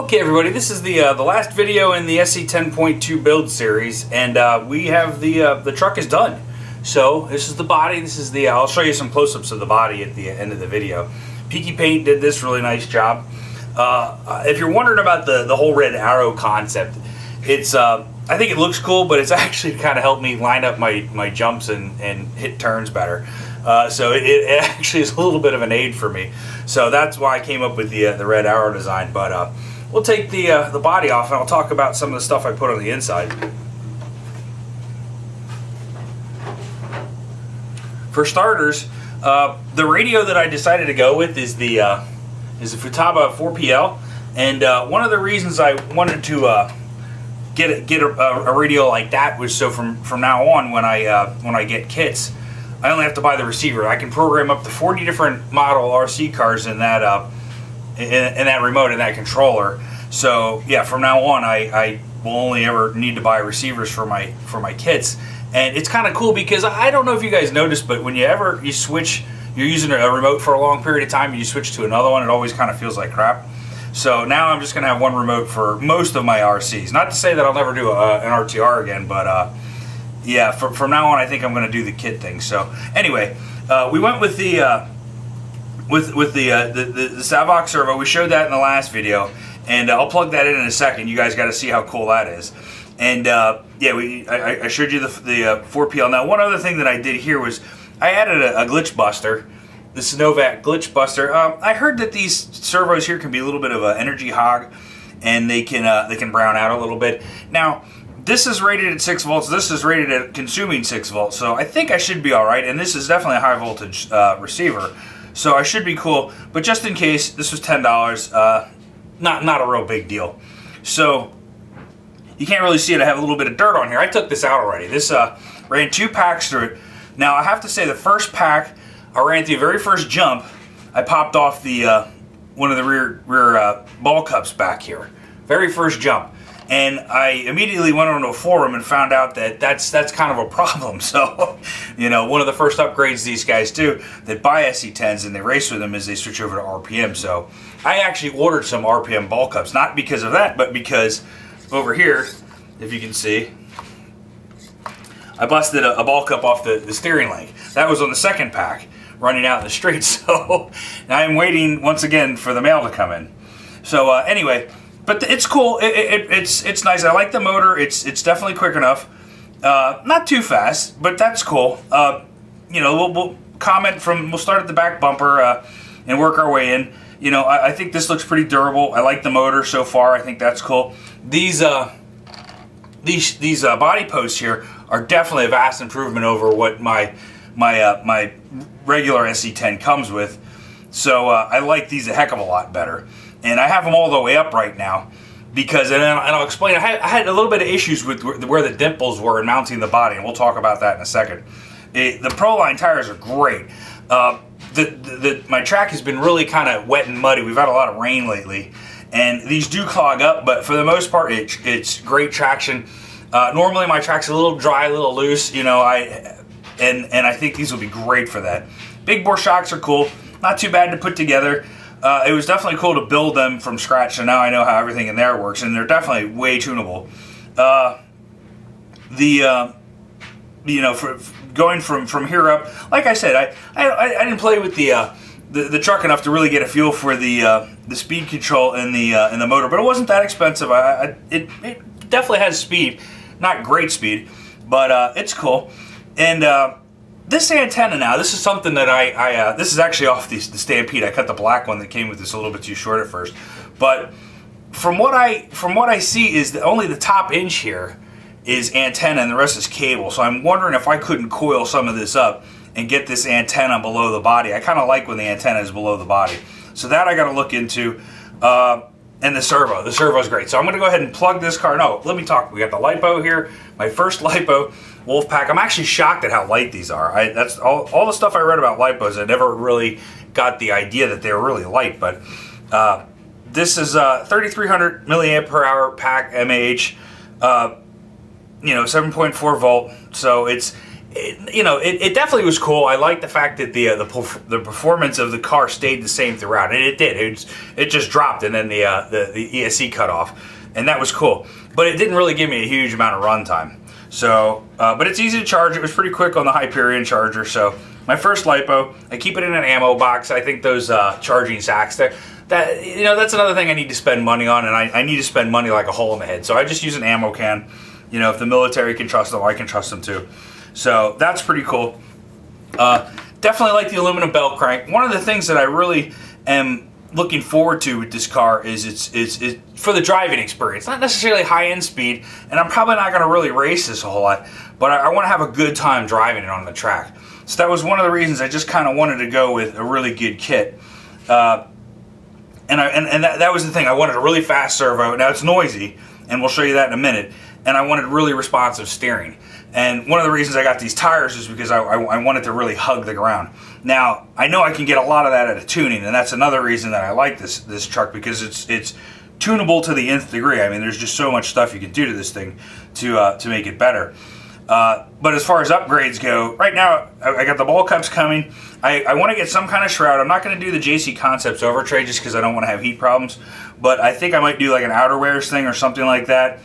Okay, everybody, this is the last video in the SC10.2 build series, and we have the truck is done. So this is the body. This is the. I'll show you some close-ups of the body at the end of the video. Peaky Paint did this really nice job. If you're wondering about the whole red arrow concept, it's I think it looks cool, but it's actually kind of helped me line up my jumps and hit turns better. So it actually is a little bit of an aid for me. So that's why I came up with the red arrow design. But we'll take the body off, and I'll talk about some of the stuff I put on the inside. For starters, the radio that I decided to go with is the Futaba 4PL, and one of the reasons I wanted to get a radio like that was so from now on when I get kits, I only have to buy the receiver. I can program up to 40 different model RC cars in that in that remote, in that controller. So yeah, from now on I will only ever need to buy receivers for my kits. And it's kind of cool because I don't know if you guys noticed, but when you switch, you're using a remote for a long period of time and you switch to another one, it always kind of feels like crap. So now I'm just going to have one remote for most of my RCs. Not to say that I'll never do an RTR again, but yeah, from now on I think I'm going to do the kit thing. So anyway, we went with the Savox servo. We showed that in the last video, and I'll plug that in a second. You guys got to see how cool that is. And yeah, I showed you the 4PL. Now, one other thing that I did here was I added a glitch buster, the Synovac glitch buster. I heard that these servos here can be a little bit of an energy hog, and they can brown out a little bit. Now, this is rated at 6 volts. This is rated at consuming 6 volts, so I think I should be all right. And this is definitely a high voltage receiver, so I should be cool. But just in case, this was $10. Not a real big deal. So you can't really see it. I have a little bit of dirt on here. I took this out already. This ran 2 packs through it. Now I have to say the first pack, I ran through the very first jump. I popped off the one of the rear ball cups back here. Very first jump. And I immediately went onto a forum and found out that that's kind of a problem. So, you know, one of the first upgrades these guys do that buy SC10s and they race with them is they switch over to RPM. So I actually ordered some RPM ball cups, not because of that, but because over here, if you can see, I busted a ball cup off the steering link. That was on the second pack, running out in the street. So now I'm waiting once again for the mail to come in. So anyway. But it's cool. It's nice. I like the motor. It's definitely quick enough. Not too fast, but that's cool. You know, we'll comment from. We'll start at the back bumper and work our way in. You know, I think this looks pretty durable. I like the motor so far. I think that's cool. These body posts here are definitely a vast improvement over what my regular SC10 comes with. So I like these a heck of a lot better. And I have them all the way up right now because, and I'll explain, I had a little bit of issues with where the dimples were in mounting the body, and we'll talk about that in a second. The Proline tires are great. My track has been really kind of wet and muddy. We've had a lot of rain lately, and these do clog up, but for the most part, it's great traction. Normally my track's a little dry, a little loose, you know, and I think these will be great for that. Big bore shocks are cool, not too bad to put together. It was definitely cool to build them from scratch, so now I know how everything in there works, and they're definitely way tunable. You know, for going from here up, like I said, I didn't play with the truck enough to really get a feel for the speed control in the motor, but it wasn't that expensive. It definitely has speed, not great speed, but it's cool. And this antenna now, this is something that this is actually off the Stampede. I cut the black one that came with this a little bit too short at first. But from what I see is that only the top inch here is antenna and the rest is cable. So I'm wondering if I couldn't coil some of this up and get this antenna below the body. I kind of like when the antenna is below the body. So that I got to look into. And the servo. The servo is great. So I'm going to go ahead and plug this car. No, let me talk. We got the LiPo here. My first LiPo Wolfpack. I'm actually shocked at how light these are. That's all the stuff I read about LiPos. I never really got the idea that they were really light. But this is 3,300 milliamp per hour pack MAH. You know, 7.4 volt. So it's it definitely was cool. I liked the fact that the performance of the car stayed the same throughout, and it did. It just dropped, and then the ESC cut off, and that was cool. But it didn't really give me a huge amount of runtime. So, but it's easy to charge. It was pretty quick on the Hyperion charger. So, my first LiPo, I keep it in an ammo box. I think those charging sacks there. That's another thing I need to spend money on, and I need to spend money like a hole in the head. So I just use an ammo can. If the military can trust them, I can trust them too. So that's pretty cool. Definitely like the aluminum belt crank. One of the things that I really am looking forward to with this car is it's for the driving experience. Not necessarily high-end speed, and I'm probably not going to really race this a whole lot, but I want to have a good time driving it on the track. So that was one of the reasons I just kind of wanted to go with a really good kit. And that was the thing. I wanted a really fast servo. Now it's noisy, and we'll show you that in a minute. And I wanted really responsive steering. And one of the reasons I got these tires is because I wanted to really hug the ground. Now, I know I can get a lot of that out of tuning, and that's another reason that I like this truck, because it's tunable to the nth degree. I mean, there's just so much stuff you can do to this thing to make it better. But as far as upgrades go, right now I got the ball cups coming. I want to get some kind of shroud. I'm not going to do the JC Concepts overtray just because I don't want to have heat problems. But I think I might do like an outerwears thing or something like that.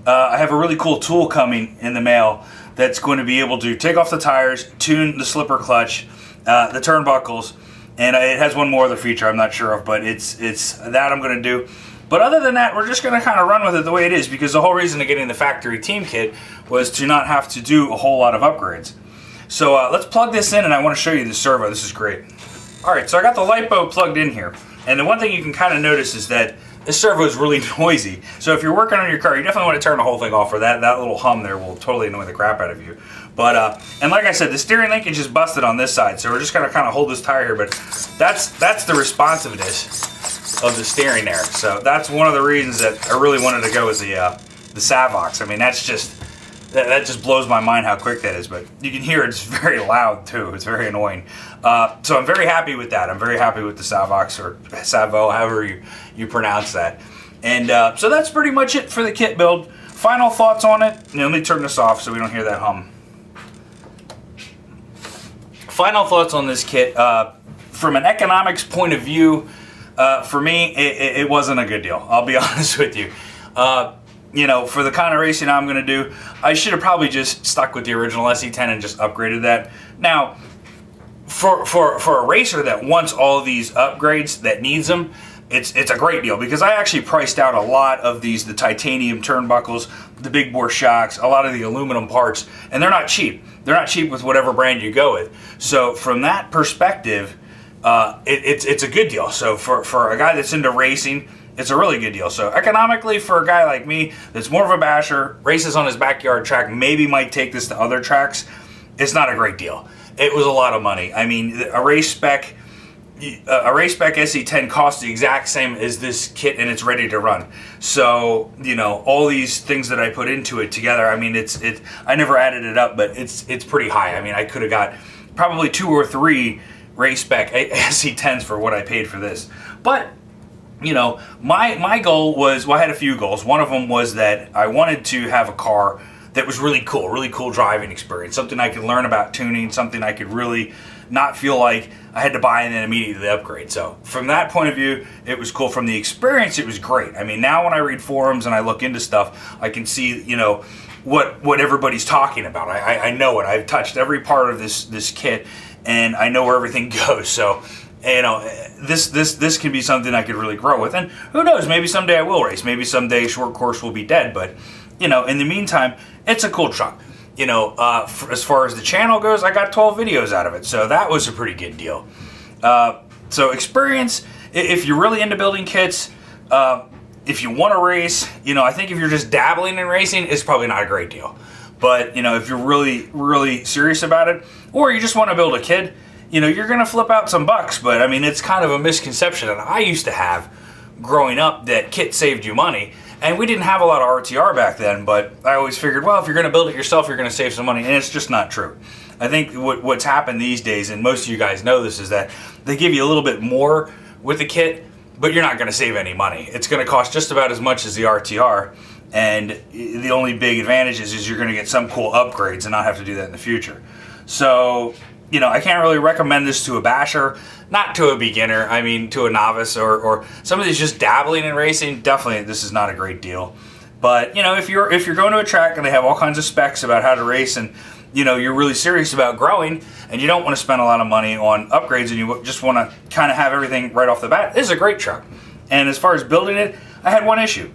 I have a really cool tool coming in the mail that's going to be able to take off the tires, tune the slipper clutch, the turnbuckles, and it has one more other feature I'm not sure of, but it's that I'm going to do. But other than that, we're just going to kind of run with it the way it is, because the whole reason of getting the factory team kit was to not have to do a whole lot of upgrades. So let's plug this in, and I want to show you the servo. This is great. All right, so I got the LiPo plugged in here, and the one thing you can kind of notice is that this servo is really noisy. So if you're working on your car, you definitely want to turn the whole thing off, or that little hum there will totally annoy the crap out of you. But and like I said, the steering linkage is busted on this side, so we're just going to kind of hold this tire here. But that's the responsiveness of the steering there. So that's one of the reasons that I really wanted to go with the Savox. I mean, that just blows my mind how quick that is. But you can hear it's very loud too. It's very annoying. So I'm very happy with that. I'm very happy with the Savox, or Savo, however you pronounce that. And so that's pretty much it for the kit build. Final thoughts on it. Let me turn this off so we don't hear that hum. Final thoughts on this kit. From an economics point of view, for me, it wasn't a good deal. I'll be honest with you. For the kind of racing I'm going to do, I should have probably just stuck with the original SC10 and just upgraded that. Now, for a racer that wants all these upgrades, that needs them, it's a great deal, because I actually priced out a lot of the titanium turnbuckles, the big bore shocks, a lot of the aluminum parts, and they're not cheap. They're not cheap with whatever brand you go with. So from that perspective, it's a good deal. So for a guy that's into racing, it's a really good deal. So economically, for a guy like me that's more of a basher, races on his backyard track, maybe might take this to other tracks, it's not a great deal. It was a lot of money. I mean, a race spec SC10 costs the exact same as this kit, and it's ready to run. So, all these things that I put into it together, I mean, I never added it up, but it's pretty high. I mean, I could have got probably 2 or 3 race spec SC10s for what I paid for this. But, my goal was, I had a few goals. One of them was that I wanted to have a car that was really cool driving experience, something I could learn about tuning, something I could really not feel like I had to buy and then immediately upgrade. So from that point of view, it was cool. From the experience, it was great. I mean, now when I read forums and I look into stuff, I can see, what everybody's talking about. I know it. I've touched every part of this kit, and I know where everything goes. So, this can be something I could really grow with. And who knows, maybe someday I will race. Maybe someday short course will be dead. But, in the meantime, it's a cool truck. As far as the channel goes, I got 12 videos out of it, so that was a pretty good deal. So experience, if you're really into building kits, if you want to race, I think if you're just dabbling in racing, it's probably not a great deal. But, if you're really, really serious about it, or you just want to build a kit, you're going to flip out some bucks. But, I mean, it's kind of a misconception that I used to have growing up, that kit saved you money. And we didn't have a lot of RTR back then, but I always figured, well, if you're going to build it yourself, you're going to save some money, and it's just not true. I think what's happened these days, and most of you guys know this, is that they give you a little bit more with the kit, but you're not going to save any money. It's going to cost just about as much as the RTR, And the only big advantage is you're going to get some cool upgrades and not have to do that in the future. So, I can't really recommend this to a basher, not to a beginner. I mean, to a novice or somebody who's just dabbling in racing. Definitely, this is not a great deal. But if you're going to a track and they have all kinds of specs about how to race, and you're really serious about growing, and you don't want to spend a lot of money on upgrades, and you just want to kind of have everything right off the bat, this is a great truck. And as far as building it, I had one issue.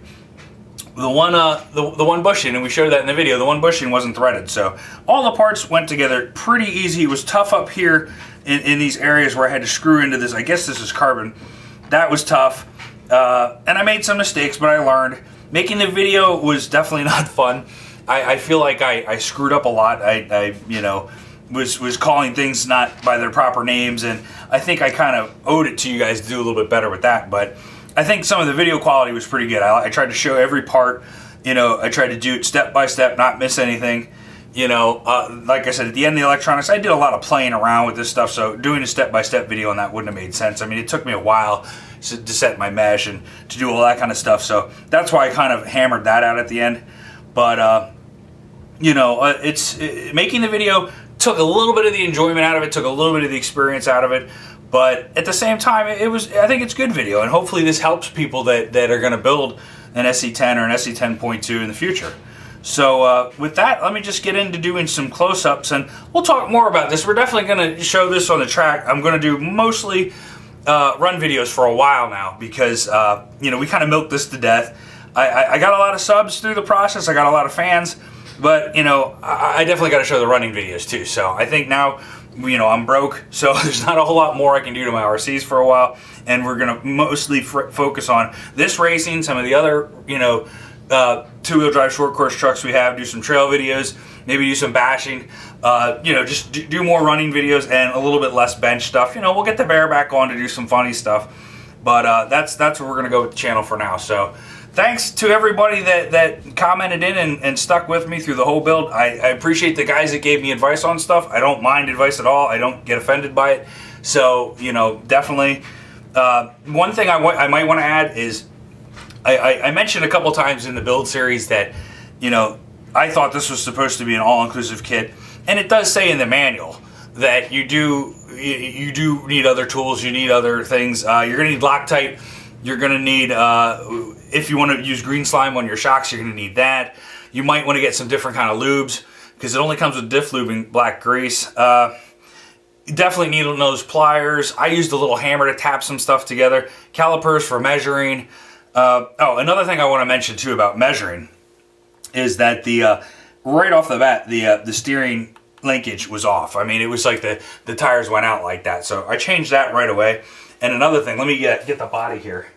The one bushing, and we showed that in the video, the one bushing wasn't threaded. So all the parts went together pretty easy. It was tough up here in these areas where I had to screw into this. I guess this is carbon. That was tough. And I made some mistakes, but I learned. Making the video was definitely not fun. I feel like I screwed up a lot. I was calling things not by their proper names, and I think I kind of owed it to you guys to do a little bit better with that. But I think some of the video quality was pretty good. I tried to show every part. I tried to do it step by step, not miss anything. Like I said, at the end of the electronics, I did a lot of playing around with this stuff, so doing a step-by-step video on that wouldn't have made sense. I mean, it took me a while to set my mesh and to do all that kind of stuff, so that's why I kind of hammered that out at the end. But, making the video took a little bit of the enjoyment out of it, took a little bit of the experience out of it, but at the same time, I think it's good video, and hopefully this helps people that are going to build an SC10 or an SC10.2 in the future. So with that, let me just get into doing some close-ups, and we'll talk more about this. We're definitely going to show this on the track. I'm going to do mostly run videos for a while now because, we kind of milked this to death. I got a lot of subs through the process. I got a lot of fans, but, I definitely got to show the running videos too. So I think now, I'm broke, so there's not a whole lot more I can do to my RCs for a while, and we're going to mostly focus on this racing, some of the other, two-wheel drive short course trucks we have, do some trail videos, maybe do some bashing, just do more running videos and a little bit less bench stuff. We'll get the bear back on to do some funny stuff, but that's where we're going to go with the channel for now. So thanks to everybody that commented in and stuck with me through the whole build. I appreciate the guys that gave me advice on stuff. I don't mind advice at all. I don't get offended by it. So, definitely. One thing I might want to add is I mentioned a couple times in the build series that, I thought this was supposed to be an all-inclusive kit. And it does say in the manual that you do need other tools, you need other things. You're going to need Loctite. You're going to need, if you want to use green slime on your shocks, you're going to need that. You might want to get some different kind of lubes because it only comes with diff lube and black grease. You definitely need those pliers. I used a little hammer to tap some stuff together. Calipers for measuring. Another thing I want to mention too about measuring is that the right off the bat, the steering linkage was off. I mean, it was like the tires went out like that. So I changed that right away. And another thing, let me get the body here.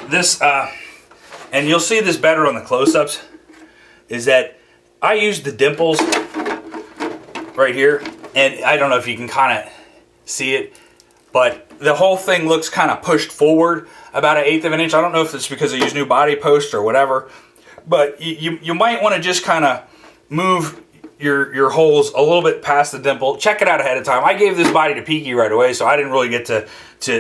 This, and you'll see this better on the close-ups, is that I used the dimples right here. And I don't know if you can kind of see it, but the whole thing looks kind of pushed forward about 1/8 of an inch. I don't know if it's because I use new body post or whatever, but you might want to just kind of move your holes a little bit past the dimple. Check it out ahead of time. I gave this body to Peaky right away, so I didn't really get to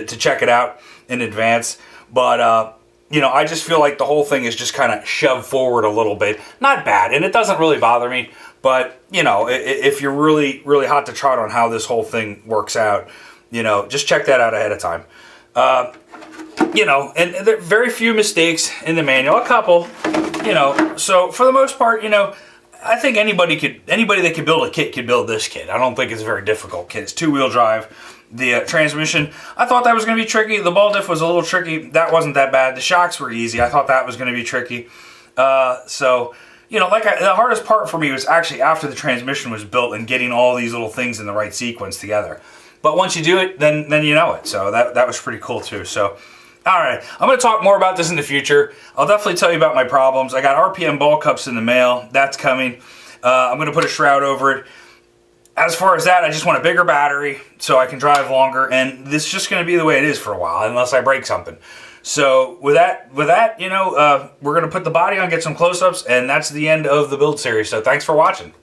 check it out in advance. But, I just feel like the whole thing is just kind of shoved forward a little bit. Not bad, and it doesn't really bother me. But, if you're really, really hot to trot on how this whole thing works out, just check that out ahead of time. And there are very few mistakes in the manual, a couple, so for the most part, I think anybody that could build a kit could build this kit. I don't think it's a very difficult kit. It's two-wheel drive. The transmission, I thought that was going to be tricky. The ball diff was a little tricky. That wasn't that bad. The shocks were easy. I thought that was going to be tricky. The hardest part for me was actually after the transmission was built and getting all these little things in the right sequence together. But once you do it, then you know it. So that was pretty cool too. So, all right, I'm going to talk more about this in the future. I'll definitely tell you about my problems. I got RPM ball cups in the mail. That's coming. I'm going to put a shroud over it. As far as that, I just want a bigger battery so I can drive longer. And this is just going to be the way it is for a while unless I break something. So with that, we're going to put the body on, get some close-ups, and that's the end of the build series. So thanks for watching.